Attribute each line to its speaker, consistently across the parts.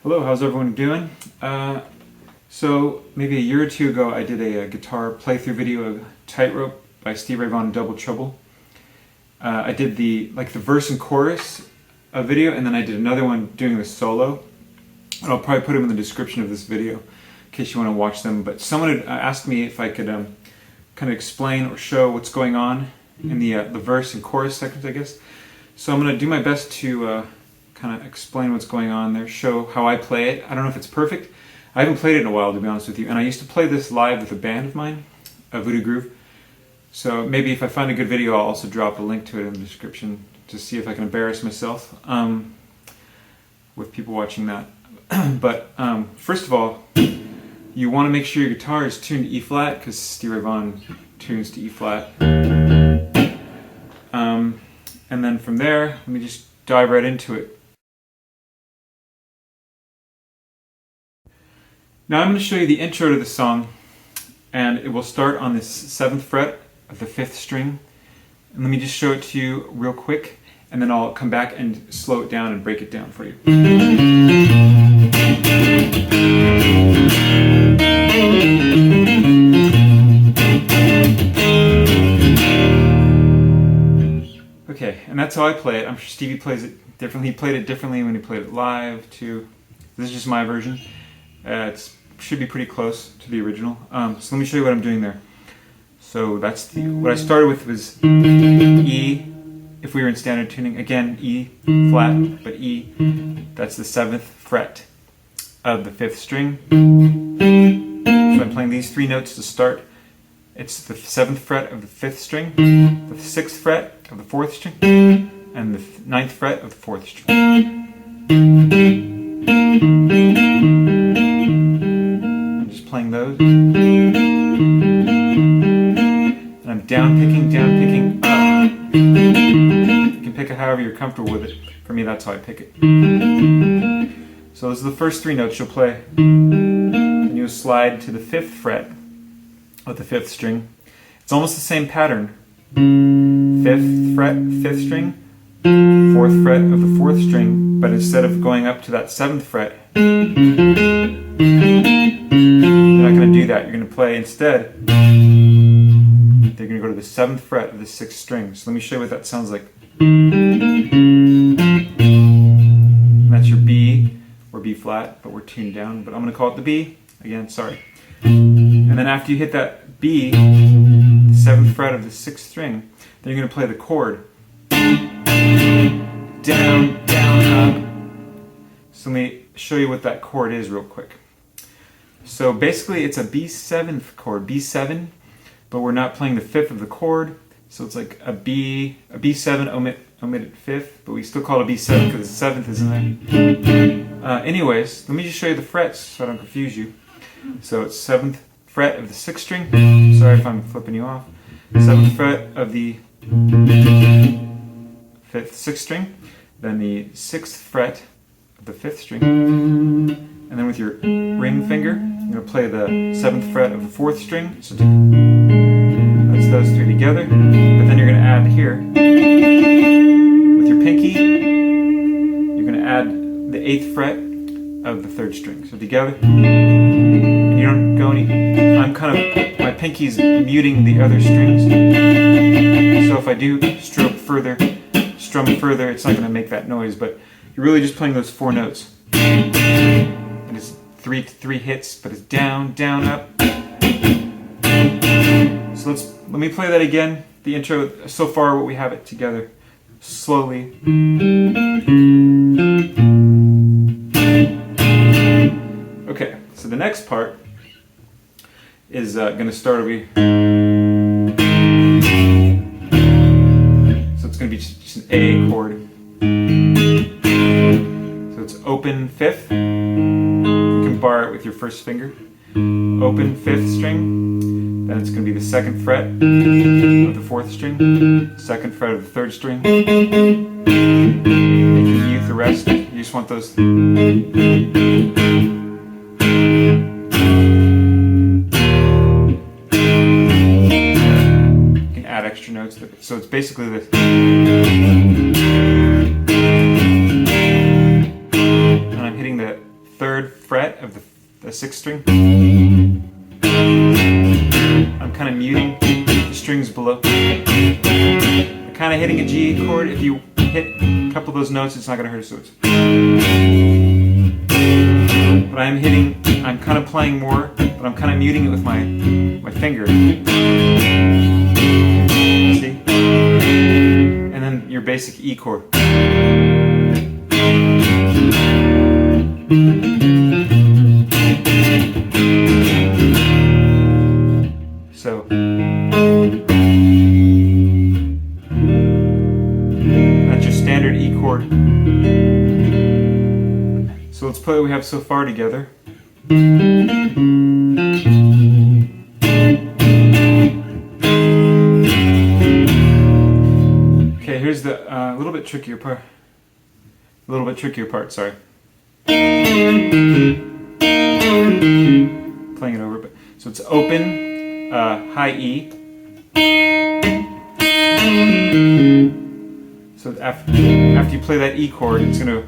Speaker 1: Hello, how's everyone doing? So maybe a year or two ago I did a guitar playthrough video of Tightrope by Stevie, Vaughan, and Double Trouble. I did the verse and chorus video, and then I did another one doing the solo. And I'll probably put them in the description of this video in case you want to watch them. But someone had asked me if I could kind of explain or show what's going on in the verse and chorus sections, I guess. So I'm going to do my best to kind of explain what's going on there, show how I play it. I don't know if it's perfect. I haven't played it in a while, to be honest with you. And I used to play this live with a band of mine, Voodoo Groove. So maybe if I find a good video, I'll also drop a link to it in the description to see if I can embarrass myself with people watching that. But first of all, you want to make sure your guitar is tuned to E flat, because Stevie Vaughan tunes to E flat. And then from there, let me just dive right into it. Now I'm going to show you the intro to the song, and it will start on the 7th fret of the 5th string. And let me just show it to you real quick, and then I'll come back and slow it down and break it down for you. Okay, and that's how I play it. I'm sure Stevie plays it differently. He played it differently when he played it live too. This is just my version. It should be pretty close to the original. So let me show you what I'm doing there. So that's what I started with was E. If we were in standard tuning, again E flat, but E. That's the 7th fret of the 5th string. So I'm playing these 3 notes to start. It's the 7th fret of the 5th string, the 6th fret of the 4th string, and the 9th fret of the 4th string. I'm just playing those. And I'm down picking, up. You can pick it however you're comfortable with it. For me, that's how I pick it. So those are the first 3 notes you'll play. Then you'll slide to the 5th fret of the 5th string. It's almost the same pattern. 5th fret, 5th string, 4th fret of the 4th string, but instead of going up to that 7th fret, you're not going to do that. You're going to play instead, they're going to go to the 7th fret of the 6th string. So let me show you what that sounds like. And that's your B, or B flat, but we're tuned down, but I'm going to call it the B. Again, sorry. And then after you hit that B, the 7th fret of the 6th string, then you're going to play the chord. Down, down, up. So let me show you what that chord is real quick. So basically it's a B7th chord, B7, but we're not playing the 5th of the chord. So it's like a B7 omitted 5th, but we still call it a B7 because the 7th is in there. Anyways, let me just show you the frets so I don't confuse you. So it's 7th fret of the 6th string. Sorry if I'm flipping you off. 7th fret of the 6th string. Then the 6th fret of the 5th string. And then with your ring finger, you're going to play the 7th fret of the 4th string. So that's those 3 together. But then you're going to add here, with your pinky, you're going to add the 8th fret of the 3rd string. So together. You don't go any. I'm kind of, my pinky's muting the other strings. So if I do strum further, it's not going to make that noise, but you're really just playing those 4 notes. And it's three hits, but it's down, down, up. So let me play that again. The intro, so far what we have it together. Slowly. Okay, so the next part is going to start over here. So it's going to be just an A chord. So it's open 5th. You can bar it with your first finger. Open 5th string. Then it's going to be the 2nd fret of the 4th string. 2nd fret of the 3rd string. You can mute the rest. You just want those. Extra notes, so it's basically this. And I'm hitting the 3rd fret of the 6th string. I'm kind of muting the strings below. I'm kind of hitting a G chord. If you hit a couple of those notes, it's not going to hurt. So it's, but I'm kind of playing more, but I'm kind of muting it with my finger. See? And then your basic E chord. So that's your standard E chord. So let's play what we have so far together. Okay, here's the little bit trickier part. Sorry. Playing it over, but so it's open, high E. So after you play that E chord, it's gonna.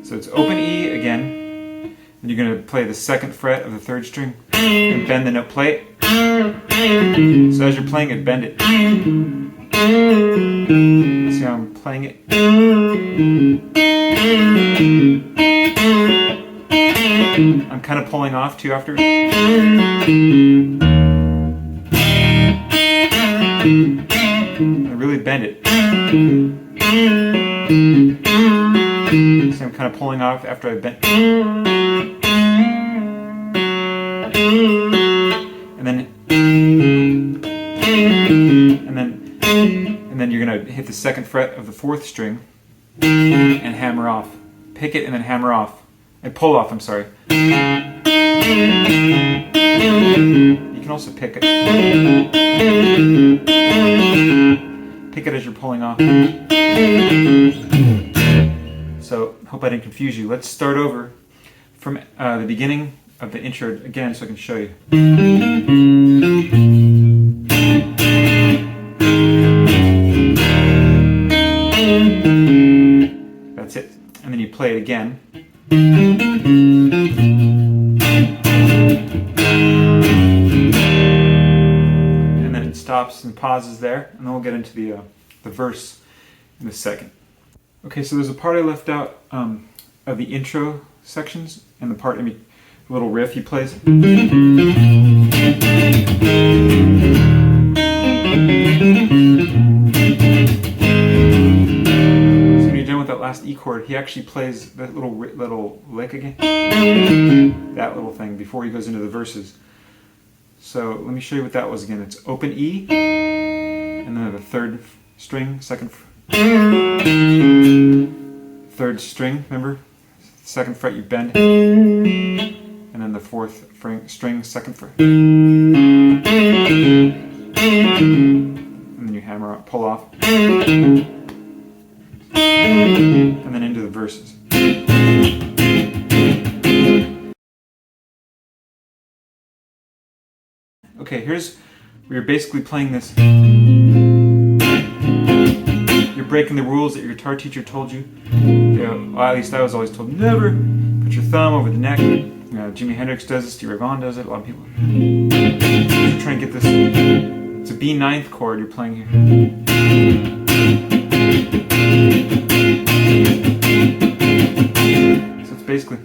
Speaker 1: So it's open E again, and you're gonna play the 2nd fret of the 3rd string, and bend the note. Play it. So as you're playing it, bend it. See how I'm playing it? I'm kind of pulling off too after. I really bend it. See, I'm kind of pulling off after I bent. And then you're gonna hit the 2nd fret of the 4th string and hammer off. Pick it and then hammer off. And pull off, I'm sorry. You can also pick it. Pick it as you're pulling off. So, hope I didn't confuse you. Let's start over from the beginning of the intro again so I can show you. That's it. And then you play it again. And then it stops and pauses there, and then we'll get into the verse in a second. Okay, so there's a part I left out of the intro sections, and the part, the little riff he plays. So when you're done with that last E chord, he actually plays that little lick again. That little thing before he goes into the verses. So let me show you what that was again. It's open E, and then the 3rd string, 3rd string, remember? 2nd fret you bend, and then the 4th string, 2nd fret. And then you hammer up, pull off. And then into the verses. Okay, here's where you're basically playing this. You're breaking the rules that your guitar teacher told you. Well, at least I was always told, never put your thumb over the neck. Jimi Hendrix does it, Stevie Vaughan does it, a lot of people. You're trying to get this. It's a B 9th chord you're playing here. So it's basically.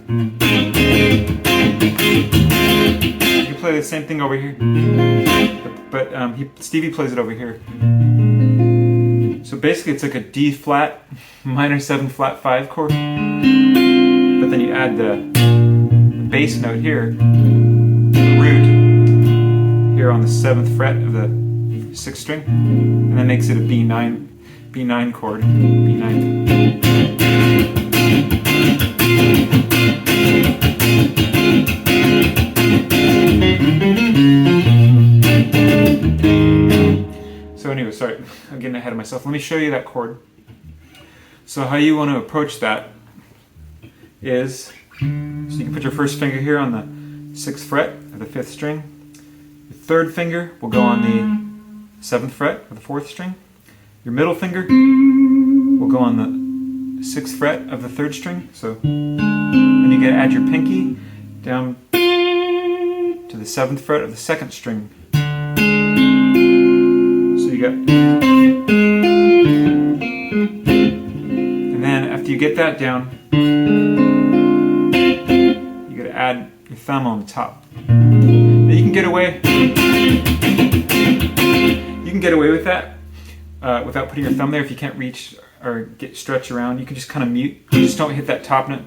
Speaker 1: You can play the same thing over here, but Stevie plays it over here. So basically it's like a D flat, minor 7 flat 5 chord, but then you add the bass note here, the root, here on the 7th fret of the 6th string, and that makes it a B9 chord, B9. So anyway, sorry, I'm getting ahead of myself. Let me show you that chord. So how you want to approach that is, so you can put your first finger here on the 6th fret of the 5th string. Your 3rd finger will go on the 7th fret of the 4th string. Your middle finger will go on the 6th fret of the 3rd string. So you gotta add your pinky down to the 7th fret of the 2nd string. So you got, and then after you get that down, you gotta add your thumb on the top. Now you can get away with that without putting your thumb there if you can't reach or stretch around. You can just kind of mute. You just don't hit that top note.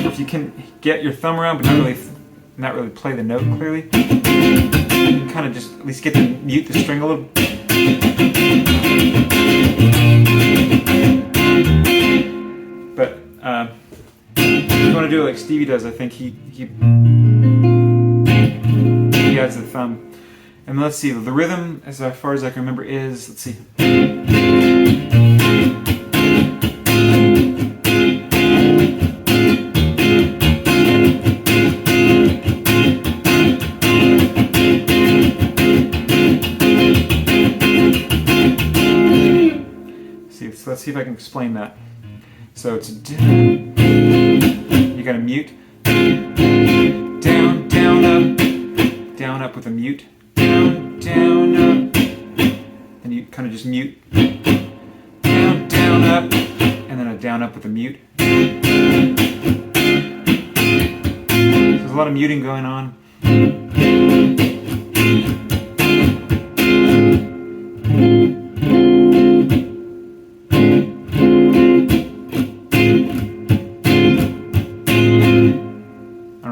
Speaker 1: Or if you can get your thumb around but not really play the note clearly, you can kind of just at least get to mute the string a little. But if you want to do it like Stevie does, I think he adds the thumb. And let's see, the rhythm, as far as I can remember, is, let's see. So let's see if I can explain that. So it's you gotta mute, down, down, up with a mute, down, up, and you kind of just mute, down, up, and then a down, up with a mute. So there's a lot of muting going on.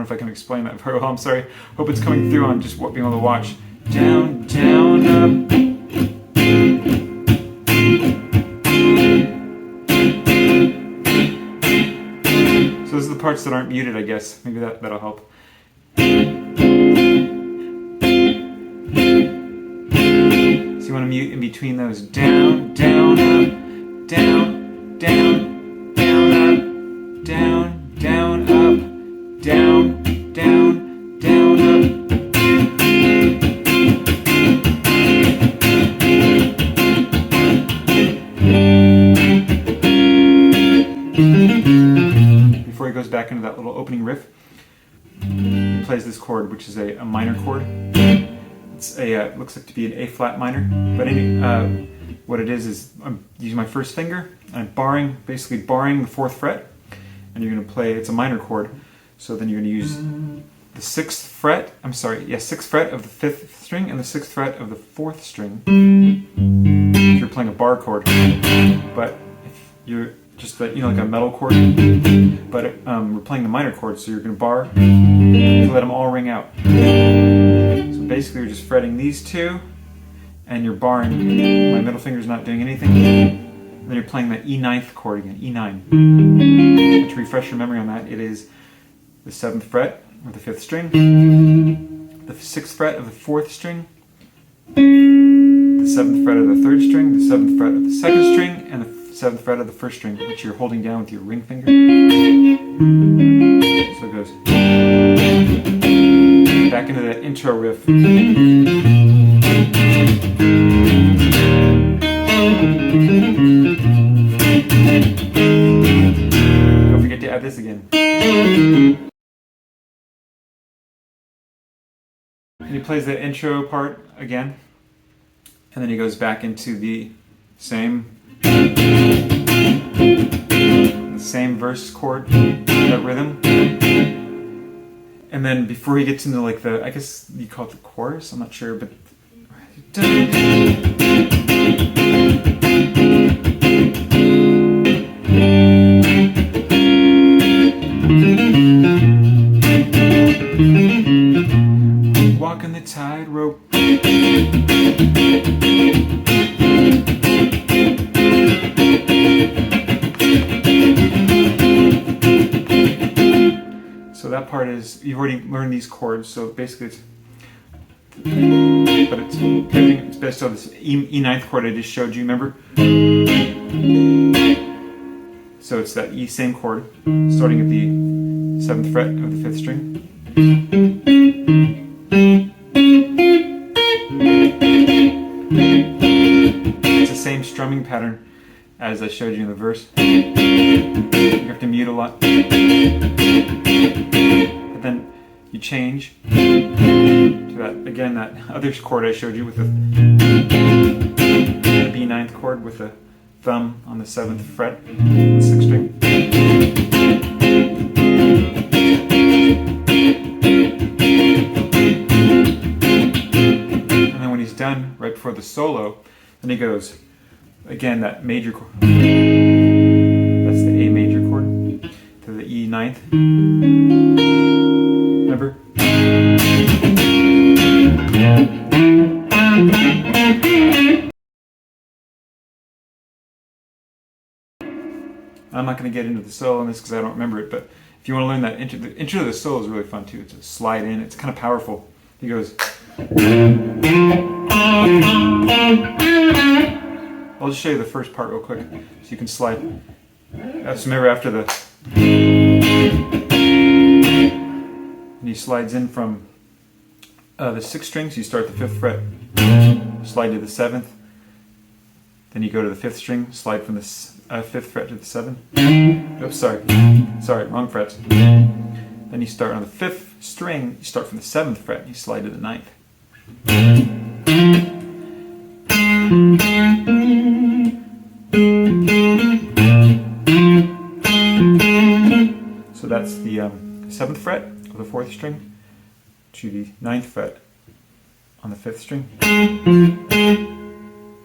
Speaker 1: If I can explain that very well, I'm sorry. Hope it's coming through on just being able to watch. Down, down, up. So those are the parts that aren't muted, I guess. Maybe that'll help. So you want to mute in between those. Down, down, up, down, down, down, up, down, down, up, down, down, down, up. Before he goes back into that little opening riff, he plays this chord, which is a minor chord. It's looks like to be an A flat minor, but what it is I'm using my first finger and I'm basically barring the 4th fret, and you're going to play. It's a minor chord. So then you're going to use the 6th fret, 6th fret of the 5th string and the 6th fret of the 4th string if you're playing a bar chord. But if you're just like a metal chord, but we're playing the minor chord, so you're going to bar to let them all ring out. So basically you're just fretting these two and you're barring. My middle finger's not doing anything. And then you're playing that E9th chord again, E9. And to refresh your memory on that, it is the 7th fret of the 5th string, the 6th fret of the 4th string, the 7th fret of the 3rd string, the 7th fret of the 2nd string, and the 7th fret of the 1st string, which you're holding down with your ring finger. So it goes back into that intro riff. Don't forget to add this again. And he plays the intro part again, and then he goes back into the same verse chord, that rhythm. And then before he gets into like I guess you call it the chorus, I'm not sure, but walking the tightrope. So that part is, you've already learned these chords, so basically it's based on this E9th chord I just showed you, remember? So it's that E same chord, starting at the 7th fret of the 5th string. It's the same strumming pattern as I showed you in the verse. You have to mute a lot. But then you change to that, again, that other chord I showed you with the B9th chord with the thumb on the 7th fret, the 6th string. And then when he's done, right before the solo, then he goes, again, that major chord. That's the A major chord to the E9th. Remember? I'm not going to get into the solo on this because I don't remember it, but if you want to learn that intro, the intro to the solo is really fun too. It's a slide in, it's kind of powerful. He goes. I'll just show you the first part real quick so you can slide. So remember after the. And he slides in from the 6th string, so you start the 5th fret, slide to the 7th, then you go to the 5th string, slide from the 5th fret to the 7th. Oops, sorry, wrong frets. Then you start on the 5th string, you start from the 7th fret, and you slide to the 9th. So that's the 7th fret of the 4th string to the 9th fret on the 5th string.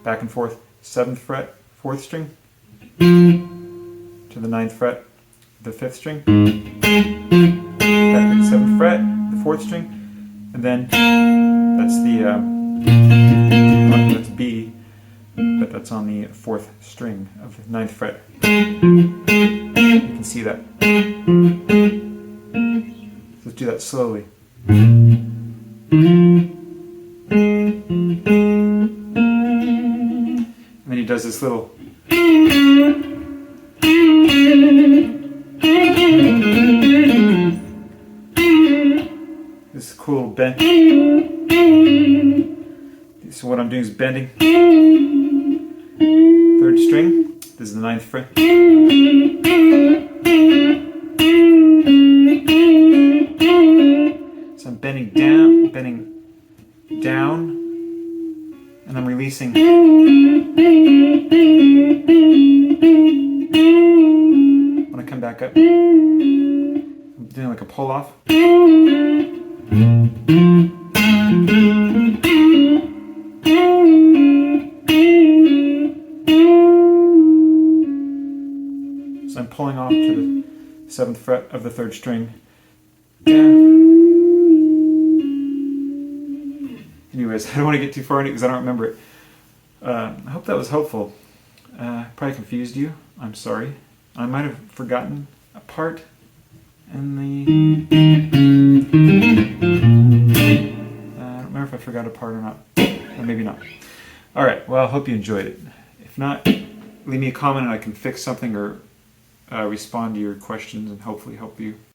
Speaker 1: Back and forth, 7th fret, 4th string to the 9th fret, the 5th string. Back to the 7th fret, the 4th string, and then that's the that's B, but that's on the 4th string of the 9th fret. You can see that. Let's do that slowly. And then he does this little. This cool bend. So what I'm doing is bending. 3rd string. This is the 9th fret. So I'm bending down, and I'm releasing. When I come back up, I'm doing like a pull off. So I'm pulling off to the 7th fret of the 3rd string. Anyways, I don't want to get too far into it because I don't remember it. I hope that was helpful. Probably confused you. I'm sorry. I might have forgotten a part in the. I don't remember if I forgot a part or not. Or maybe not. Alright, well, I hope you enjoyed it. If not, leave me a comment and I can fix something or respond to your questions and hopefully help you